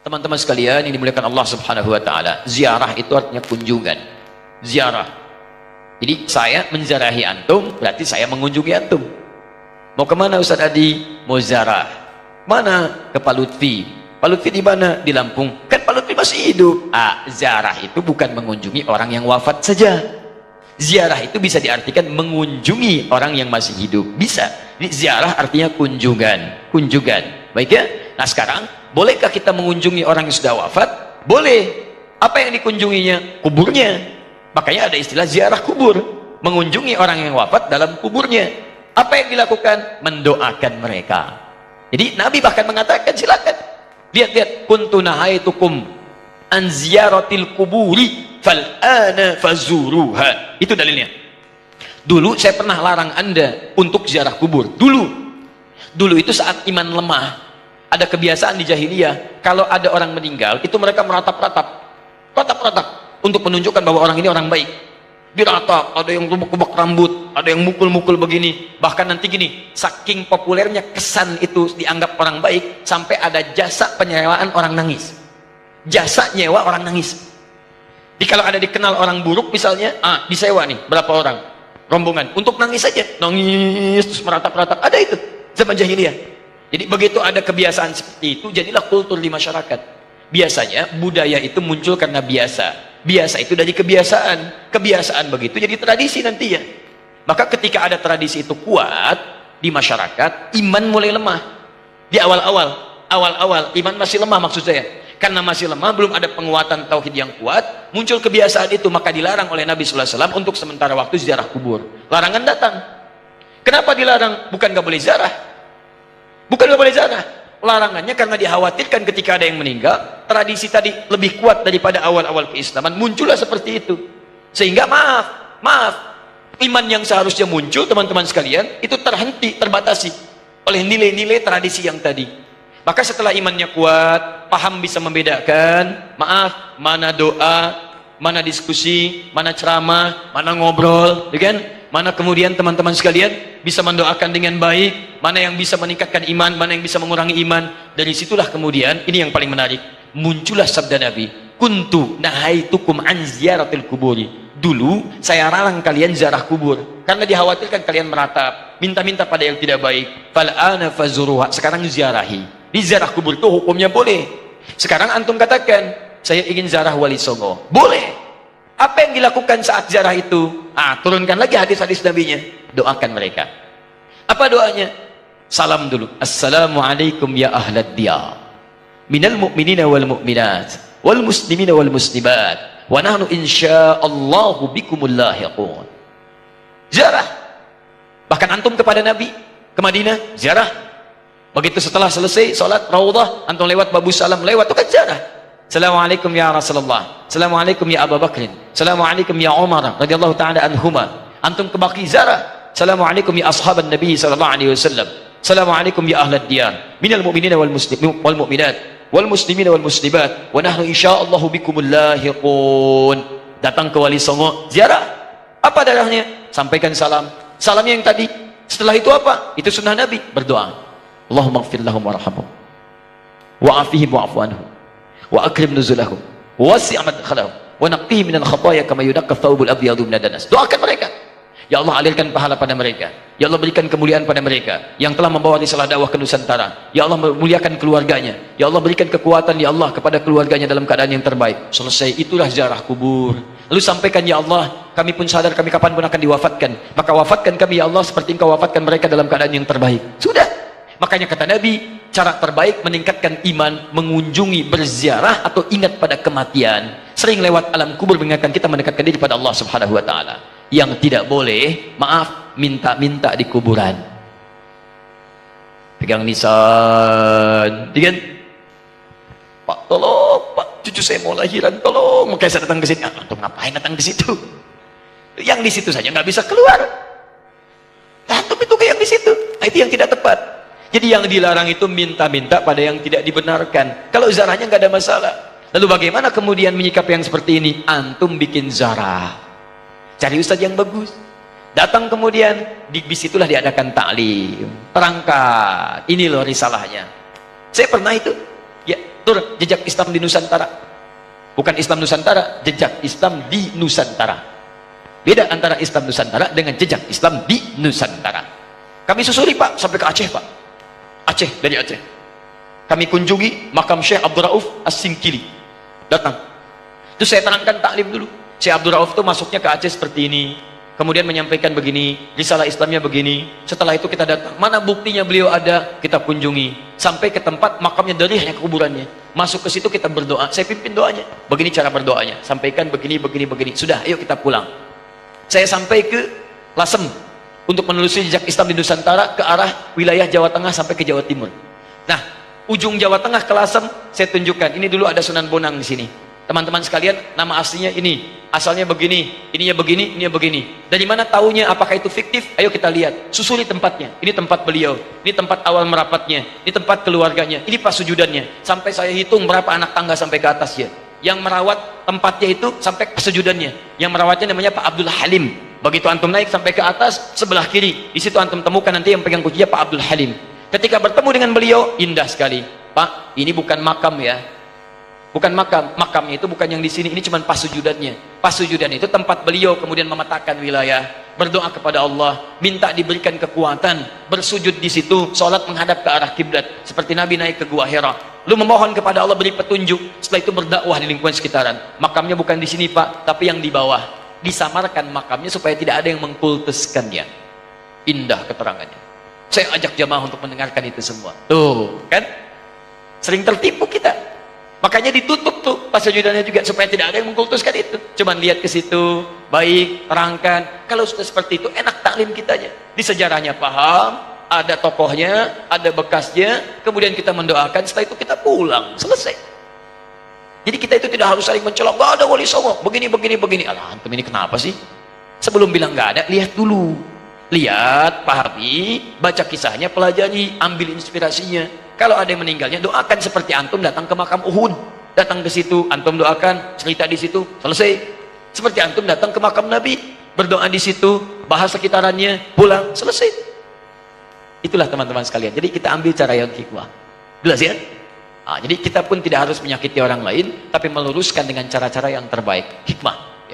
Teman-teman sekalian yang dimuliakan Allah Subhanahu wa taala, ziarah itu artinya kunjungan. Ziarah. Jadi saya menziarahi antum, berarti saya mengunjungi antum. Mau kemana Ustaz Adi? Mau ziarah. Mana? Ke Pak Lutfi. Pak Lutfi di mana? Di Lampung. Kan Pak Lutfi masih hidup. Ziarah itu bukan mengunjungi orang yang wafat saja. Ziarah itu bisa diartikan mengunjungi orang yang masih hidup. Bisa. Jadi ziarah artinya kunjungan. Kunjungan. Baik ya? Nah sekarang, bolehkah kita mengunjungi orang yang sudah wafat? Boleh. Apa yang dikunjunginya? Kuburnya. Makanya ada istilah ziarah kubur. Mengunjungi orang yang wafat dalam kuburnya. Apa yang dilakukan? Mendoakan mereka. Jadi Nabi bahkan mengatakan, silakan. Lihat-lihat. Kuntu nahaitukum an ziyaratil kuburi fal'ana fazuruha. Itu dalilnya. Dulu saya pernah larang Anda untuk ziarah kubur. Dulu itu saat iman lemah. Ada kebiasaan di jahiliyah, kalau ada orang meninggal, itu mereka meratap-ratap untuk menunjukkan bahwa orang ini orang baik. Diratap, ada yang rubuk-rubuk rambut, ada yang mukul-mukul begini. Bahkan nanti gini, saking populernya kesan itu dianggap orang baik, sampai ada jasa penyewaan orang nangis. Jasa nyewa orang nangis. Jadi kalau ada dikenal orang buruk misalnya, disewa nih berapa orang rombongan untuk nangis saja, nangis terus meratap-ratap. Ada itu zaman jahiliyah. Jadi begitu ada kebiasaan seperti itu, jadilah kultur di masyarakat. Biasanya budaya itu muncul karena biasa. Biasa itu dari kebiasaan. Kebiasaan begitu jadi tradisi nantinya. Maka ketika ada tradisi itu kuat di masyarakat, iman mulai lemah. Di awal-awal iman masih lemah maksud saya. Karena masih lemah, belum ada penguatan tauhid yang kuat, muncul kebiasaan itu, maka dilarang oleh Nabi sallallahu alaihi wasallam untuk sementara waktu ziarah kubur. Larangan datang. Kenapa dilarang? Bukan gak boleh ziarah. Bukan gak boleh ziarah. Larangannya karena dikhawatirkan ketika ada yang meninggal, tradisi tadi lebih kuat daripada awal-awal keislaman, muncullah seperti itu. Sehingga maaf, iman yang seharusnya muncul teman-teman sekalian, itu terhenti, terbatasi oleh nilai-nilai tradisi yang tadi. Maka setelah imannya kuat, paham bisa membedakan, mana doa, mana diskusi, mana ceramah, mana ngobrol, kan? Mana kemudian teman-teman sekalian bisa mendoakan dengan baik, mana yang bisa meningkatkan iman, mana yang bisa mengurangi iman. Dari situlah kemudian, ini yang paling menarik, muncullah sabda Nabi, kuntu nahaitukum an ziyaratil kuburi. Dulu saya larang kalian ziarah kubur karena dikhawatirkan kalian meratap, minta-minta pada yang tidak baik. Fal'ana fazuruha. Sekarang ziarahi. Di ziarah kubur itu hukumnya boleh. Sekarang antum katakan, saya ingin ziarah Wali Songo. Boleh. Apa yang dilakukan saat ziarah itu? Turunkan lagi hadis-hadis Nabinya. Doakan mereka. Apa doanya? Salam dulu. Assalamualaikum ya ahlad diyar. Minal mu'minina wal mu'minat. Wal muslimina wal muslimat. Wa nahnu insya'allahu bikumul lahiqun. Ziarah. Bahkan antum kepada Nabi. Ke Madinah. Ziarah. Begitu setelah selesai sholat Raudhah, antum lewat Babu Salam, lewat itu kan ziarah. Assalamualaikum ya Rasulullah. Assalamualaikum ya Abu Bakrin. Assalamualaikum ya Umar radhiyallahu taala anhuma. Antum ke Baqi ziarah. Assalamualaikum ya ashaban Nabi sallallahu alaihi wasallam. Assalamualaikum ya ahlad diyar. Minal mu'minina wal muslimin wal mu'minat wal muslimina wal muslimat wa nahnu insyaallahu bikumul lahiqun. Datang ke Wali Songo, ziarah. Apa darahnya? Sampaikan salam. Salamnya yang tadi. Setelah itu apa? Itu sunnah Nabi, berdoa. Allahumma ighfir lahum warhamhum wa afihim wa'fu anhum wa akrim nuzulahum wa wasi' madkhalahum wa naqqihim minal khataaya kama yunaqqa thawbul abyadu minad danas. Doakan mereka. Ya Allah, alirkan pahala pada mereka. Ya Allah, berikan kemuliaan pada mereka yang telah membawa risalah dakwah ke Nusantara. Ya Allah, muliakan keluarganya. Ya Allah, berikan kekuatan ya Allah kepada keluarganya dalam keadaan yang terbaik. Selesai, itulah ziarah kubur. Lalu sampaikan, ya Allah, kami pun sadar kami kapan pun akan diwafatkan. Maka wafatkan kami ya Allah seperti Engkau wafatkan mereka dalam keadaan yang terbaik. Sudah. Makanya kata Nabi, cara terbaik meningkatkan iman, mengunjungi, berziarah atau ingat pada kematian. Sering lewat alam kubur mengingatkan kita mendekatkan diri pada Allah Subhanahu wa taala. Yang tidak boleh, maaf, minta-minta di kuburan. Pegang nisan, kan? Pak, tolong, Pak, cucu saya mau lahiran, tolong. Makanya saya datang ke sini. Untuk ngapain datang ke situ? Yang di situ saja nggak bisa keluar. Antum itu yang di situ. Itu yang tidak tepat. Jadi yang dilarang itu minta-minta pada yang tidak dibenarkan. Kalau zarahnya nggak ada masalah. Lalu bagaimana kemudian menyikapi yang seperti ini? Antum bikin zarah. Cari ustadz yang bagus. Datang kemudian, di situlah diadakan taklim. Terangkat. Ini loh risalahnya. Saya pernah itu. Ya, tur jejak Islam di Nusantara. Bukan Islam Nusantara, jejak Islam di Nusantara. Beda antara Islam Nusantara dengan jejak Islam di Nusantara. Kami susuri Pak sampai ke Aceh Pak. Aceh, dari Aceh. Kami kunjungi makam Syekh Abdul Rauf As-Singkili. Datang. Itu saya terangkan taklim dulu. Syekh Abdul Rauf itu masuknya ke Aceh seperti ini. Kemudian menyampaikan begini, risalah Islamnya begini. Setelah itu kita datang, mana buktinya beliau ada, kita kunjungi. Sampai ke tempat makamnya, dari hanya kuburannya. Masuk ke situ kita berdoa, saya pimpin doanya. Begini cara berdoanya, sampaikan begini, begini, begini. Sudah, ayo kita pulang. Saya sampai ke Lasem, untuk menelusuri jejak Islam di Nusantara, ke arah wilayah Jawa Tengah sampai ke Jawa Timur. Nah, ujung Jawa Tengah ke Lasem, saya tunjukkan. Ini dulu ada Sunan Bonang di sini. Teman-teman sekalian, nama aslinya ini, asalnya begini, ininya begini. Dari mana taunya? Apakah itu fiktif? Ayo kita lihat. Susuri tempatnya. Ini tempat beliau. Ini tempat awal merapatnya. Ini tempat keluarganya. Ini pas sujudannya. Sampai saya hitung berapa anak tangga sampai ke atasnya. Yang merawat tempatnya itu sampai ke sujudannya. Yang merawatnya namanya Pak Abdul Halim. Begitu antum naik sampai ke atas, sebelah kiri. Di situ antum temukan nanti yang pegang kuncinya Pak Abdul Halim. Ketika bertemu dengan beliau, indah sekali. Pak, ini bukan makam ya. Bukan makam, makamnya itu bukan yang di sini, ini cuma pas sujudannya. Pas sujudan itu tempat beliau kemudian memetakan wilayah, berdoa kepada Allah, minta diberikan kekuatan, bersujud di situ, sholat menghadap ke arah kiblat, seperti Nabi naik ke Gua Hira. Lu memohon kepada Allah beri petunjuk, setelah itu berdakwah di lingkungan sekitaran. Makamnya bukan di sini Pak, tapi yang di bawah. Disamarkan makamnya supaya tidak ada yang mengkultuskannya. Indah keterangannya. Saya ajak jamaah untuk mendengarkan itu semua. Tuh, kan? Sering tertipu kita. Makanya ditutup tuh pas sujudannya juga supaya tidak ada yang mengkultuskan itu. Cuman lihat ke situ, baik, terangkan. Kalau sudah seperti itu enak taklim kitanya. Di sejarahnya paham, ada tokohnya, ada bekasnya, kemudian kita mendoakan, setelah itu kita pulang, selesai. Jadi kita itu tidak harus saling mencolok, "Gak ada wali songo, begini. Alah, antum ini kenapa sih?" Sebelum bilang gak ada, lihat dulu. Lihat, pahami, baca kisahnya, pelajari, ambil inspirasinya. Kalau ada yang meninggalnya, doakan seperti antum datang ke makam Uhud. Datang ke situ, antum doakan, cerita di situ, selesai. Seperti antum datang ke makam Nabi, berdoa di situ, bahas sekitarannya, pulang, selesai. Itulah teman-teman sekalian. Jadi kita ambil cara yang hikmah. Jelas ya? Nah, jadi kita pun tidak harus menyakiti orang lain, tapi meluruskan dengan cara-cara yang terbaik. Hikmah.